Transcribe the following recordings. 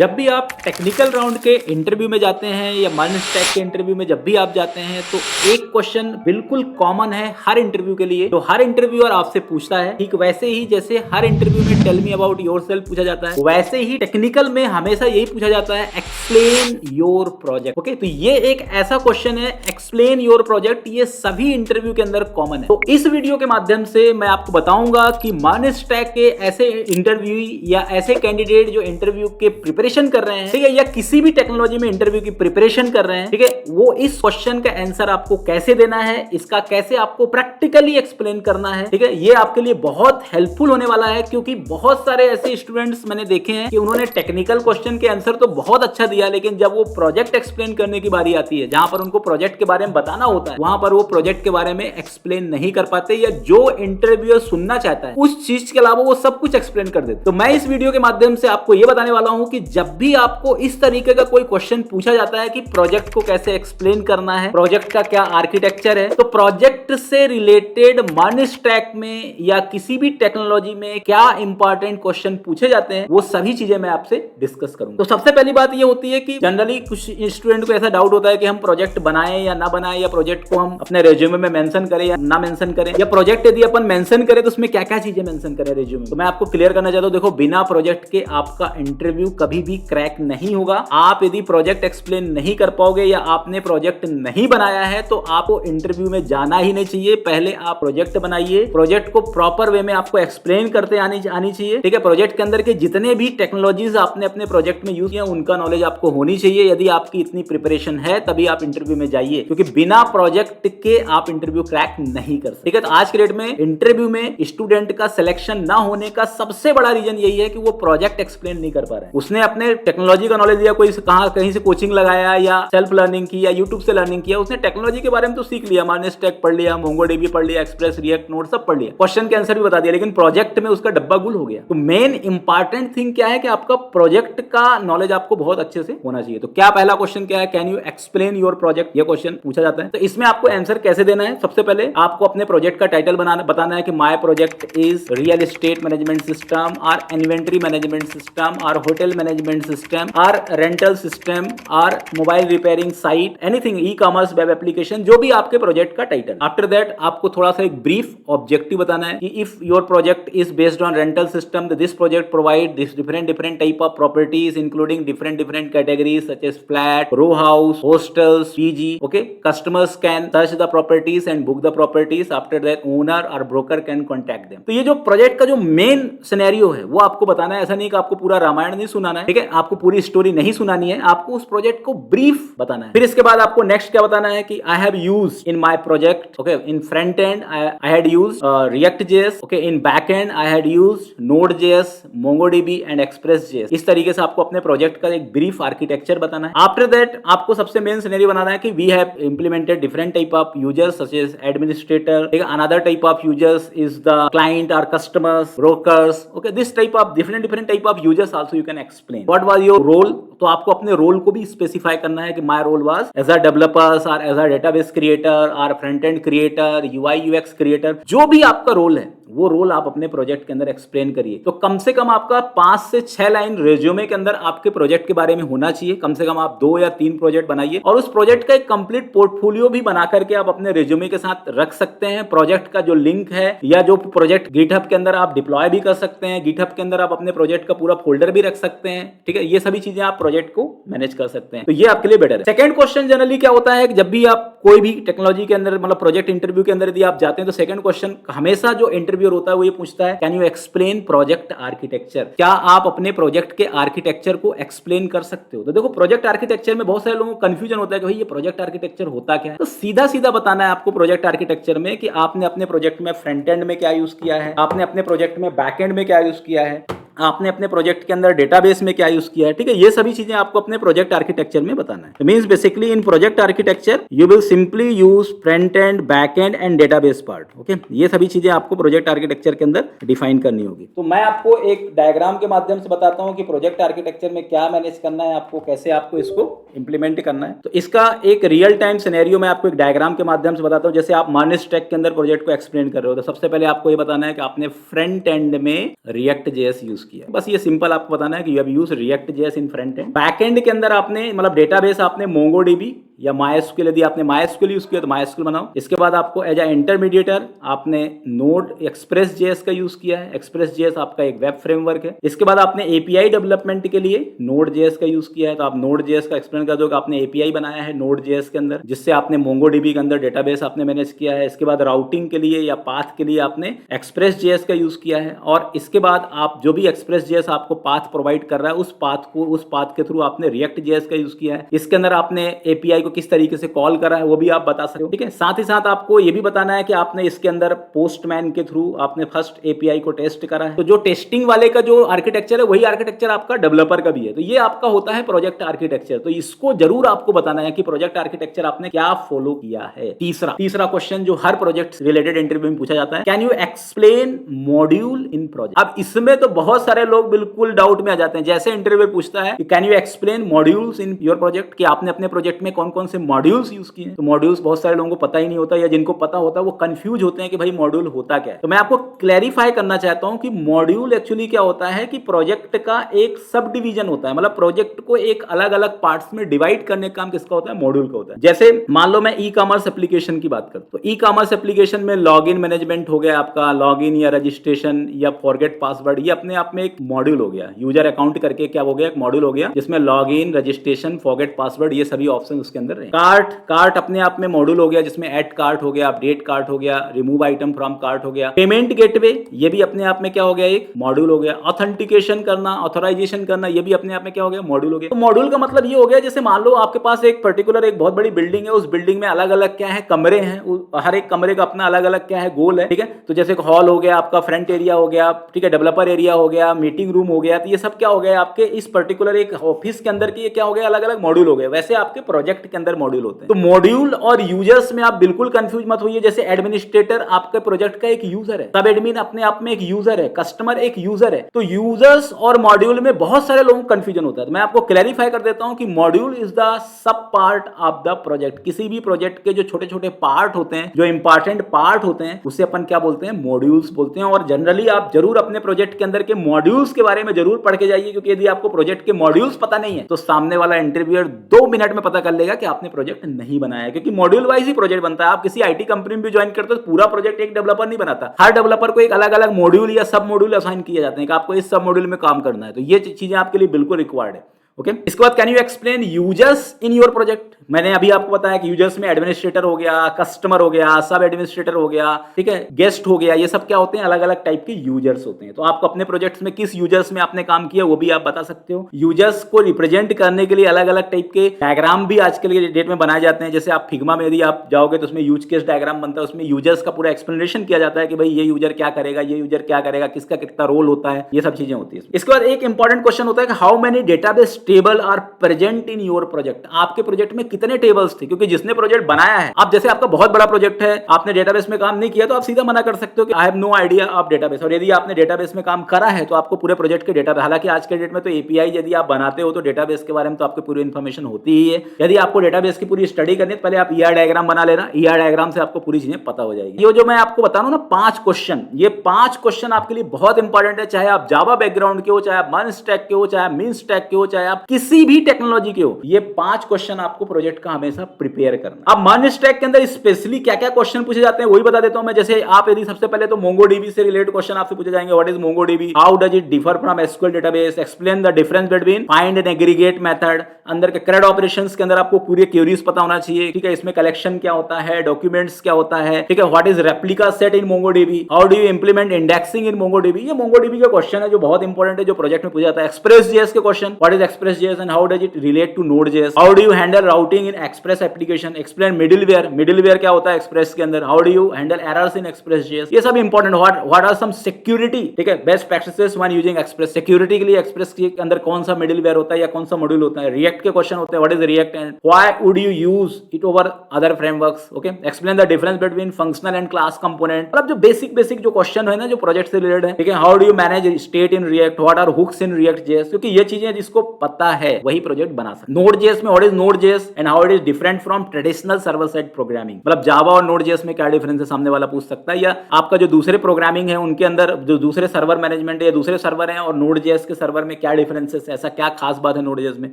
जब भी आप टेक्निकल राउंड के इंटरव्यू में जाते हैं या मन स्टैक के इंटरव्यू में जब भी आप जाते हैं तो एक क्वेश्चन बिल्कुल कॉमन है हर इंटरव्यू के लिए, तो हर इंटरव्यूअर आपसे पूछता है। ठीक वैसे ही जैसे हर इंटरव्यू में टेल मी अबाउट योरसेल्फ पूछा जाता है, वैसे ही टेक्निकल में हमेशा यही पूछा जाता है एक्सप्लेन योर प्रोजेक्ट। ओके, तो ये एक ऐसा क्वेश्चन है एक्सप्लेन योर प्रोजेक्ट, ये सभी इंटरव्यू के अंदर कॉमन है। तो इस वीडियो के माध्यम से मैं आपको बताऊंगा कि मन स्टैक के ऐसे इंटरव्यू या ऐसे कैंडिडेट जो इंटरव्यू के प्रिपरेशन कर रहे हैं, ठीक है, या किसी भी टेक्नोलॉजी में इंटरव्यू की प्रिपरेशन कर रहे हैं, ठीक है, वो इस क्वेश्चन का आंसर आपको कैसे देना है, इसका कैसे आपको प्रैक्टिकली एक्सप्लेन करना है, ठीक है, ये आपके लिए बहुत हेल्पफुल होने वाला है। क्योंकि बहुत सारे ऐसे स्टूडेंट्स मैंने देखे हैं कि उन्होंने टेक्निकल क्वेश्चन के आंसर तो बहुत अच्छा दिया, लेकिन जब वो प्रोजेक्ट एक्सप्लेन करने की बारी आती है, जहां पर उनको प्रोजेक्ट के बारे में बताना होता है, वहां पर वो प्रोजेक्ट के बारे में एक्सप्लेन नहीं कर पाते, या जो इंटरव्यूअर सुनना चाहता है उस चीज के अलावा वो सब कुछ एक्सप्लेन कर देते। तो मैं इस वीडियो के माध्यम से आपको ये बताने वाला हूं कि जब भी आपको इस तरीके का कोई क्वेश्चन पूछा जाता है कि प्रोजेक्ट को कैसे एक्सप्लेन करना है, प्रोजेक्ट का क्या आर्किटेक्चर है, तो प्रोजेक्ट से रिलेटेड मन स्टैक में या किसी भी टेक्नोलॉजी में क्या इंपॉर्टेंट क्वेश्चन पूछे जाते हैं, वो सभी चीजें मैं आपसे डिस्कस करूंगा। तो सबसे पहली बात ये होती है कि जनरली कुछ स्टूडेंट को ऐसा डाउट होता है कि हम प्रोजेक्ट बनाएं या ना बनाएं, या प्रोजेक्ट को हम अपने रेज्यूमे में मेंशन करें या ना मेंशन करें, या प्रोजेक्ट यदि अपन मेंशन करें तो उसमें क्या क्या चीजें मेंशन करें रेज्यूमे। तो मैं आपको क्लियर करना चाहता हूं, देखो बिना प्रोजेक्ट के आपका इंटरव्यू कभी भी क्रैक नहीं होगा। आप यदि प्रोजेक्ट एक्सप्लेन नहीं कर पाओगे या आपने प्रोजेक्ट नहीं बनाया है तो आपको इंटरव्यू में जाना ही नहीं चाहिए। पहले आप प्रोजेक्ट बनाइए, प्रोजेक्ट को प्रॉपर वे में आपको एक्सप्लेन करते आनी चाहिए, ठीक है। प्रोजेक्ट के अंदर के जितने भी टेक्नोलॉजीज आपने अपने प्रोजेक्ट में यूज किया उनका नॉलेज आपको होनी चाहिए। यदि आपकी इतनी प्रिपरेशन है तभी आप इंटरव्यू में जाइए, क्योंकि बिना प्रोजेक्ट के आप इंटरव्यू क्रैक नहीं कर सकते, ठीक है। तो आज के डेट में इंटरव्यू में स्टूडेंट का सिलेक्शन ना होने का सबसे बड़ा रीजन यही है कि वो प्रोजेक्ट एक्सप्लेन नहीं कर पा रहे हैं। उसने अपने टेक्नोलॉजी का नॉलेज दिया, कोई कहीं से कोचिंग लगाया या सेल्फ लर्निंग की या यूट्यूब से लर्निंग किया, उसने टेक्नोलॉजी के बारे में तो सीख लिया, मन स्टैक पढ़ लिया, मोंगोडीबी पढ़ लिया, एक्सप्रेस, रिएक्ट, नोड सब पढ़ लिया, क्वेश्चन के आंसर भी बता दिया, लेकिन प्रोजेक्ट में उसका डब्बा गुल हो गया। तो मेन इंपॉर्टेंट थिंग क्या है कि आपका प्रोजेक्ट का नॉलेज आपको बहुत अच्छे से होना चाहिए। तो क्या पहला क्वेश्चन क्या है, can you explain your project, ये क्वेश्चन पूछा जाता है। तो इसमें आपको आंसर कैसे देना है, सबसे पहले आपको अपने प्रोजेक्ट का टाइटल बताना है कि my project is real estate management system, और इन्वेंटरी मैनेजमेंट सिस्टम, और होटल मैनेजमेंट सिस्टम, और रेंटल सिस्टम, और mobile repairing site, anything, e commerce, web application, जो भी आपके प्रोजेक्ट का टाइटल। आफ्टर दैट आपको थोड़ा सा एक ब्रीफ ऑब्जेक्टिव बताना है कि if your project is based on rental system, this project provide this different type of properties including different categories such as flat, row house, hostels, PG. Okay, customers can search the properties and book the properties. After that owner और broker can contact them. तो ये जो project का जो main scenario है वो आपको बताना है। ऐसा नहीं कि आपको पूरा रामायण नहीं सुनाना है, ठीक है, आपको पूरी स्टोरी नहीं सुनानी है, आपको उस प्रोजेक्ट को ब्रीफ बताना है। फिर इसके बाद आपको नेक्स्ट क्या बताना है कि I have used in my project, okay, in front and I had used react JS, okay, in back and I had used node JS, MongoDB and express JS. इस तरीके से आपको अपने प्रोजेक्ट का एक ब्रीफ आर्किटेक्चर बताना है। After that आपको सबसे मेन सिनेरियो बनाना है कि we have implemented different type of users such as administrator, another type of users is the client और customers, brokers, okay, this type of different type of users also you can explain. What was your role, तो आपको अपने role को भी specify करना है कि my role was as a developers और एज अ डेटाबेस क्रिएटर और front end creator, UI UX creator, जो भी आपका रोल है वो रोल आप अपने प्रोजेक्ट के अंदर एक्सप्लेन करिए। तो कम से कम आपका 5 से 6 लाइन रेज्यूमे के अंदर आपके प्रोजेक्ट के बारे में होना चाहिए। कम से कम आप 2 या 3 प्रोजेक्ट बनाइए और उस प्रोजेक्ट का एक कंप्लीट पोर्टफोलियो भी बना करके आप अपने रेज्यूमे के साथ रख सकते हैं। प्रोजेक्ट का जो लिंक है या जो प्रोजेक्ट गिटहब के अंदर आप डिप्लॉय भी कर सकते हैं, गिटहब के अंदर आप अपने प्रोजेक्ट का पूरा फोल्डर भी रख सकते हैं, ठीक है, ये सभी चीजें आप प्रोजेक्ट को मैनेज कर सकते हैं। तो ये आपके लिए बेटर है। सेकंड क्वेश्चन जनरली क्या होता है कि जब भी आप कोई भी टेक्नोलॉजी के अंदर मतलब प्रोजेक्ट इंटरव्यू के अंदर यदि आप जाते हैं तो सेकंड क्वेश्चन हमेशा जो इंटरव्यूअर होता है वो ये पूछता है, can you explain project architecture, क्या आप अपने प्रोजेक्ट के आर्किटेक्चर को एक्सप्लेन कर सकते हो। तो देखो प्रोजेक्ट आर्किटेक्चर में बहुत सारे लोगों को कंफ्यूजन होता है कि भाई ये प्रोजेक्ट आर्किटेक्चर होता क्या है। तो सीधा सीधा बताना है आपको प्रोजेक्ट आर्किटेक्चर में कि आपने अपने प्रोजेक्ट में फ्रंट एंड में क्या यूज किया है, आपने अपने प्रोजेक्ट में बैक एंड में क्या यूज किया है, आपने अपने प्रोजेक्ट के अंदर डेटाबेस में क्या यूज किया है, ठीक है, ये सभी चीजें आपको अपने प्रोजेक्ट आर्किटेक्चर में बताना है। Means basically in project architecture you will simply use front end, back and and database part. Okay, ये सभी चीजें आपको प्रोजेक्ट आर्किटेक्चर के अंदर डिफाइन करनी होगी। तो मैं आपको एक डायग्राम के माध्यम से बताता हूं कि प्रोजेक्ट आर्किटेक्चर में क्या मैनेज करना है, आपको कैसे आपको इसको इंप्लीमेंट करना है। तो इसका एक रियल टाइम सिनेरियो मैं आपको एक डायग्राम के माध्यम से बताता हूं। जैसे आप मन स्टैक के अंदर प्रोजेक्ट को एक्सप्लेन कर रहे हो तो सबसे पहले आपको ये बताना है कि आपने फ्रंट एंड में रिएक्ट जेएस यूज किया है। बस ये सिंपल आपको बताना है कि you have used react JS in front end. Backend के अंदर आपने मतलब डेटाबेस आपने मोंगोडीबी या मायस्क्यूएल, यदि आपने मायस्क्यूएल यूज किया तो मायस्क्यूएल बनाओ। इसके बाद आपको एज अ इंटरमीडिएटर आपने नोड एक्सप्रेस जेएस का यूज किया है। एक्सप्रेस जेएस आपका एक वेब फ्रेमवर्क है। इसके बाद आपने एपीआई डेवलपमेंट के लिए नोड जेएस का यूज किया है, तो आप नोड जेएस का एक्सप्लेन कर दो कि आपने एपीआई बनाया है नोड जेएस के अंदर, जिससे आपने मोंगोडीबी के अंदर डेटाबेस आपने मैनेज किया है। इसके बाद राउटिंग के लिए या पाथ के लिए आपने एक्सप्रेस जेएस का यूज किया है। और इसके बाद आप जो भी एक्सप्रेस जेएस आपको पाथ प्रोवाइड कर रहा है उस पाथ के थ्रू आपने रिएक्ट जेएस का यूज किया है। इसके अंदर आपने एपीआई को किस तरीके से कॉल करा है वो भी आप बता सकते हो, ठीक है। साथ ही साथ आपको ये भी बताना है कि आपने इसके अंदर पोस्टमैन के थ्रू आपने फर्स्ट एपीआई को टेस्ट करा है। तो जो टेस्टिंग वाले का जो आर्किटेक्चर है वही आर्किटेक्चर आपका डेवलपर का भी है। तो ये आपका होता है प्रोजेक्ट आर्किटेक्चर। तो इसको जरूर आपको बताना है कि प्रोजेक्ट आर्किटेक्चर आपने क्या फॉलो किया है। तीसरा क्वेश्चन जो हर प्रोजेक्ट रिलेटेड इंटरव्यू में पूछा जाता है, can you explain module in project. अब इसमें तो बहुत सारे लोग बिल्कुल डाउट में आ जाते हैं। जैसे इंटरव्यू पूछता है कि can you explain modules in your project, कि आपने अपने प्रोजेक्ट में कौन कौन से मॉड्यूल्स यूज किए। तो मॉड्यूल्स बहुत सारे लोगों को पता ही नहीं होता, या जिनको पता होता है वो कंफ्यूज होते हैं कि भाई मॉड्यूल होता क्या है। तो मैं आपको क्लैरिफाई करना चाहता हूं कि मॉड्यूल एक्चुअली क्या होता है कि प्रोजेक्ट का एक सब डिवीजन होता है। मतलब प्रोजेक्ट को एक अलग अलग पार्ट्स में डिवाइड करने का काम किसका होता है, मॉड्यूल का होता है। जैसे मान लो मैं ई कॉमर्स एप्लीकेशन की बात करूं, तो ई कॉमर्स एप्लीकेशन में लॉगिन मैनेजमेंट हो गया आपका, लॉगिन या रजिस्ट्रेशन या फॉरगेट पासवर्ड, ये अपने आप में एक मॉड्यूल हो गया। यूजर अकाउंट करके क्या हो गया, एक मॉड्यूल हो गया जिसमें लॉगिन, रजिस्ट्रेशन, फॉरगेट पासवर्ड ये सभी ऑप्शन उसके अंदर है। कार्ट अपने आप में मॉड्यूल हो गया जिसमें ऐड कार्ट हो गया, अपडेट कार्ट हो गया, रिमूव आइटम फ्रॉम कार्ट हो गया। पेमेंट गेटवे ये भी अपने आप में क्या हो गया, एक मॉड्यूल हो गया। ऑथेंटिकेशन करना, ऑथराइजेशन करना ये भी अपने आप में क्या हो गया, मॉड्यूल हो गया। तो मॉड्यूल का मतलब ये हो गया जैसे मान लो आपके पास एक पर्टिकुलर एक बहुत बड़ी बिल्डिंग है, उस बिल्डिंग में अलग अलग क्या है, कमरे हैं, हर एक कमरे का अपना अलग अलग क्या है, गोल है, ठीक है। तो जैसे हॉल हो गया आपका, फ्रंट एरिया हो गया, ठीक है, डेवलपर एरिया हो गया, मीटिंग रूम हो गया। तो ये सब क्या हो गया आपके इस पर्टिकुलर एक ऑफिस के अंदर की क्या हो गया, अलग अलग मॉड्यूल हो गए। वैसे आपके प्रोजेक्ट के अंदर मॉड्यूल होते हैं। तो मॉड्यूल और यूजर्स में आप बिल्कुल कंफ्यूज मत होइए। जैसे एडमिनिस्ट्रेटर आपके प्रोजेक्ट का एक यूजर है, सब एडमिन अपने आप में एक यूजर है, कस्टमर एक यूजर है। तो यूजर्स और मॉड्यूल में बहुत सारे लोगों को कंफ्यूजन होता है। तो मैं आपको क्लैरिफाई कर देता हूं कि module is the sub part of the project. किसी भी प्रोजेक्ट के जो छोटे छोटे पार्ट होते हैं, जो इंपॉर्टेंट पार्ट होते हैं, उसे अपन क्या बोलते हैं, मॉड्यूल्स बोलते हैं। और जनरली आप जरूर अपने प्रोजेक्ट के अंदर के मॉड्यूल्स के बारे में जरूर पढ़ के जाइए, क्योंकि यदि आपको प्रोजेक्ट के मॉड्यूल्स पता नहीं है तो सामने वाला इंटरव्यूअर 2 मिनट में पता कर लेगा कि आपने प्रोजेक्ट नहीं बनाया है, क्योंकि मॉड्यूल वाइज ही प्रोजेक्ट बनता है। आप किसी आईटी कंपनी में भी ज्वाइन करते हो तो पूरा प्रोजेक्ट एक डेवलपर नहीं बनाता। हर डेवलपर को एक अलग अलग मॉड्यूल या सब मॉड्यूल असाइन किए जाते हैं कि आपको इस सब मॉड्यूल में काम करना है। तो ये चीजें आपके लिए बिल्कुल रिक्वायर्ड है। ओके, इसके बाद can you explain users in your project. मैंने अभी आपको बताया कि यूजर्स में एडमिनिस्ट्रेटर हो गया, कस्टमर हो गया, सब एडमिनिस्ट्रेटर हो गया, ठीक है, गेस्ट हो गया। ये सब क्या होते हैं, अलग अलग टाइप के यूजर्स होते हैं। तो आपको अपने प्रोजेक्ट्स में किस यूजर्स में आपने काम किया वो भी आप बता सकते हो। यूजर्स को रिप्रेजेंट करने के लिए अलग अलग टाइप के डायग्राम भी आजकल के डेट में बनाए जाते हैं। जैसे आप फिग्मा में यदि आप जाओगे तो उसमें यूज केस डायग्राम बनता है, उसमें यूजर्स का पूरा एक्सप्लेनेशन किया जाता है कि भाई ये यूजर क्या करेगा, ये यूजर क्या करेगा, किसका कितना रोल होता है, ये सब चीजें होती है। इसके बाद एक इंपॉर्टेंट क्वेश्चन होता है कि how many database table are present in your project. आपके प्रोजेक्ट में कितने टेबल्स थे, क्योंकि जिसने प्रोजेक्ट बनाया है, आप जैसे आपका बहुत बड़ा प्रोजेक्ट है, आपने डेटाबेस में काम नहीं किया तो आप सीधा मना कर सकते हो कि I have no idea of database. और यदि आपने डेटाबेस में काम करा है तो आपको पूरे प्रोजेक्ट के डेटाबेस, हालांकि आज के डेट में तो एपीआई यदि आप बनाते हो तो डेटाबेस के बारे में तो आपको पूरी इन्फॉर्मेशन होती ही है। यदि आपको डेटाबेस की पूरी स्टडी करनी है तो पहले आप ईआर डायग्राम बना लेना, ईआर डायग्राम से आपको पूरी चीजें पता हो जाएगी। ये जो मैं आपको बता रहा हूं ना 5 क्वेश्चन, ये 5 क्वेश्चन आपके लिए बहुत इंपॉर्टेंट है। चाहे आप जावा बैकग्राउंड के हो, चाहे आप मन स्टैक के हो, चाहे आप मीन स्टैक के हो, चाहे आप किसी भी टेक्नोलॉजी के हो, ये 5 क्वेश्चन आपको प्रोजेक्ट का हमेशा प्रिपेयर करना। अब मन स्टैक के अंदर स्पेशली क्या क्या क्वेश्चन पूछे जाते हैं वही बता देता हूं मैं। जैसे आप यदि सबसे पहले तो मोंगोडीबी से रिलेटेड क्वेश्चन आपसे पूछे जाएंगे। What is MongoDB, how does it differ from SQL database, explain the difference between find and aggregate method. अंदर के CRUD ऑपरेशंस के अंदर आपको पूरी क्वेरीज पता होना चाहिए, ठीक है। इसमें कलेक्शन क्या होता है, डॉक्यूमेंट्स क्या होता है, ठीक है। What is replica set in MongoDB, how do you implement indexing in MongoDB. ये मोंगोडीबी का क्वेश्चन है जो बहुत इंपॉर्टेंट है, जो प्रोजेक्ट में पूछा जाता है। एक्सप्रेस जेएस के question, what is express JS and how does it relate to node JS, how do you handle routing in express application, explain middleware, middleware क्या होता है एक्सप्रेस के अंदर, how do you handle errors in express JS. ये सब important. What are some security, ठीक है, best practices when using express. Security के लिए एक्सप्रेस के अंदर कौन सा मिडिलवेयर होता है या कौन सा मॉड्यूल होता है। रिएक्ट रिएक्ट के क्वेश्चन होते हैं, what is react and why would you use it over other frameworks, okay, explain the difference between functional and class component. मतलब जो बेसिक जो क्वेश्चन है ना, जो प्रोजेक्ट से रिलेटेड है, ठीक है। How do you manage state in react, what are hooks in react JS, क्योंकि ये चीजें जिसको पता है वही प्रोजेक्ट बना सकते। नोड जेएस में what is node JS and how it is different from traditional server side programming, मतलब जावा और नोड जेएस में क्या डिफरेंस है सामने वाला पूछ सकता है। या आपका जो दूसरे प्रोग्रामिंग है उनके अंदर जो दूसरे सर्वर मैनेजमेंट या दूसरे सर्वर हैं और नोड जेएस के सर्वर में क्या डिफरेंसेस है, ऐसा क्या खास बात है नोड जेएस में।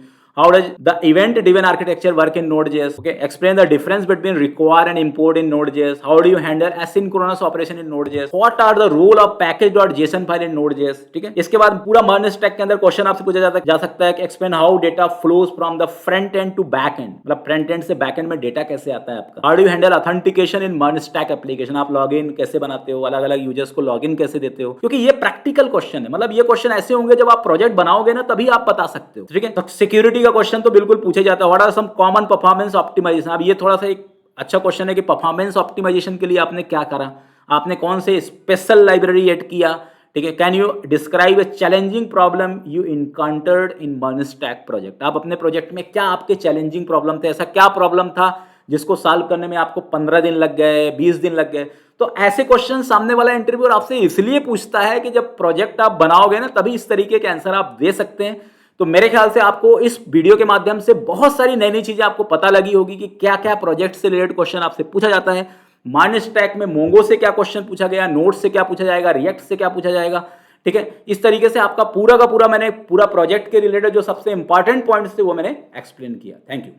How does the event-driven architecture work in Node.js? Okay, explain the difference between require and import in Node.js. How do you handle asynchronous operation in Node.js? What are the role of package.json file in Node.js? ठीक है। इसके बाद पूरा MERN stack के अंदर question आपसे पूछा जा सकता है कि explain how data flows from the front end to back end, मतलब फ्रंट एंड से बैक एंड में डेटा कैसे आता है आपका। How do you handle authentication in MERN stack application? आप लॉगिन कैसे बनाते हो, अलग अलग यूजर्स को लॉगिन कैसे देते हो, क्योंकि ये प्रैक्टिकल क्वेश्चन है। मतलब ये क्वेश्चन ऐसे होंगे जब आप प्रोजेक्ट बनाओगे ना तभी आप बता सकते हो, ठीक है। तो सिक्योरिटी का क्वेश्चन तो बिल्कुल पूछे जाता है, what are some common performance optimization. अब ये थोड़ा सा एक अच्छा क्वेश्चन है कि परफॉर्मेंस ऑप्टिमाइजेशन के लिए आपने क्या करा, आपने कौन से स्पेशल लाइब्रेरी ऐड किया, ठीक है। Can you describe A challenging problem you encountered in MERN stack project, आप अपने प्रोजेक्ट में क्या आपके चैलेंजिंग प्रॉब्लम थे, ऐसा क्या प्रॉब्लम था जिसको सॉल्व करने में आपको 15 दिन लग गए, 20 दिन लग गए। तो ऐसे क्वेश्चन सामने वाला इंटरव्यूअर आपसे इसलिए पूछता है कि जब प्रोजेक्ट आप बनाओगे ना तभी इस तरीके के आंसर आप दे सकते हैं। तो मेरे ख्याल से आपको इस वीडियो के माध्यम से बहुत सारी नई नई चीजें आपको पता लगी होगी कि क्या क्या प्रोजेक्ट से रिलेटेड क्वेश्चन आपसे पूछा जाता है। MERN स्टैक में मोंगो से क्या क्वेश्चन पूछा गया, नोड से क्या पूछा जाएगा, रिएक्ट से क्या पूछा जाएगा, ठीक है। इस तरीके से आपका पूरा का पूरा मैंने पूरा प्रोजेक्ट के रिलेटेड जो सबसे इंपॉर्टेंट पॉइंट्स थे वो मैंने एक्सप्लेन किया। Thank you.